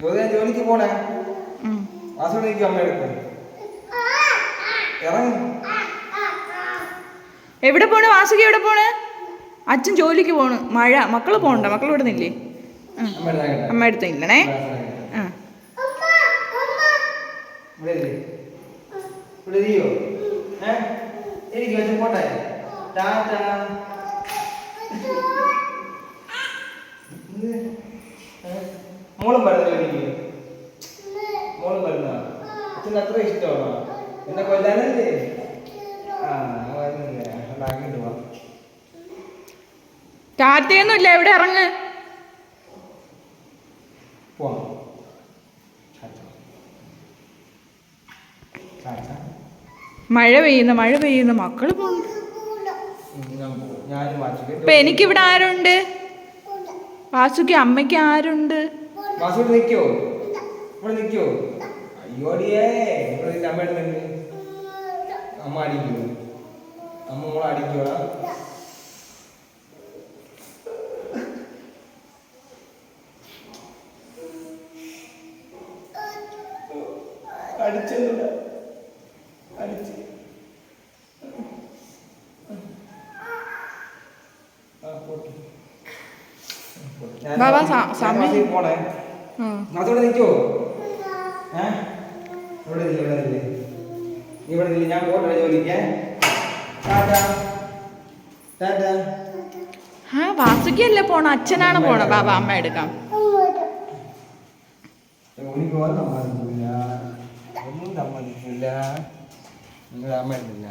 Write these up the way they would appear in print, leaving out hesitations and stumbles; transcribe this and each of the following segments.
ജോലിക്ക് പോണേ വാസുവിനേക്ക് അമ്മ എടുക്കും ഇറങ്ങി. എവിടെ പോണ് വാസുകി? എവിടെ പോണ്? അച്ഛൻ ജോലിക്ക് പോണ്. മഴ. മക്കള് പോണ്ട. മക്കൾ ഇവിടെ നിന്നില്ലേ? അമ്മ എടുത്ത് ഇല്ലണേ. മോളും പറഞ്ഞ ജോലിക്ക് മോളും പറഞ്ഞ അച്ഛന് അത്ര ഇഷ്ടമാണോ എന്നെ കൊല്ലാനല്ലേ? ടാറ്റയൊന്നും ഇല്ല. എവിടെ ഇറങ്ങ്. മഴ പെയ്യുന്നു. മക്കള് പോണു. ഇപ്പൊ എനിക്കിവിടെ ആരുണ്ട്? വാസുക്ക് അമ്മയ്ക്ക് ആരുണ്ട്? നിക്കോ ഇവിടെ നിക്കോ? അയ്യോടിയേ അമ്മ അമ്മ അടിക്കോ? അമ്മ മോളെ അടിക്കോടാ? അടിച്ചില്ല. അടിച്ച് പോണേ. അതോടെ നിൽക്കോ? ഇവിടെ ഞാൻ പോട്ടെ ജോലിക്ക്. വാസുക്കല്ലേ പോണ? അച്ഛനാണ് പോണ. ബാബ അമ്മ എടുക്കാം. ഒന്നും സമ്മതിക്കില്ല. നിങ്ങളുടെ അമ്മ എടുക്കില്ല.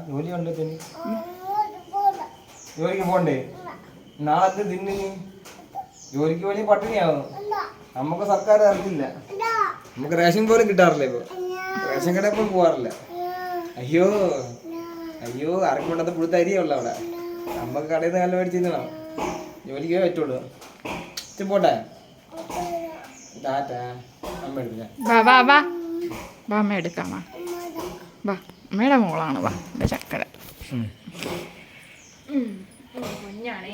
ജോലിയുണ്ട്. പിന്നെ ജോലിക്ക് പോണ്ടേ? നാളത്തെ തിന്നിന് ജോലിക്ക് പോയി പട്ടിണിയാവും. നമുക്ക് സർക്കാർ അറിയില്ല. നമുക്ക് റേഷൻ പോലും കിട്ടാറില്ല. ഇപ്പൊ റേഷൻ കട ഇപ്പം പോവാറില്ല. അയ്യോ ആർക്കും കൊണ്ടത്തെ പുഴുത്ത അരിയുള്ള അവിടെ. നമുക്ക് കടയിൽ നിന്ന് നല്ല മേടിച്ച് തിന്നണം. ജോലിക്കേ പറ്റുള്ളൂ. പോട്ടെ. അമ്മ എടുക്കാം. അമ്മ എടുക്കാം. അമ്മയുടെ മോളാണ്. ചക്കര കുഞ്ഞാണേ.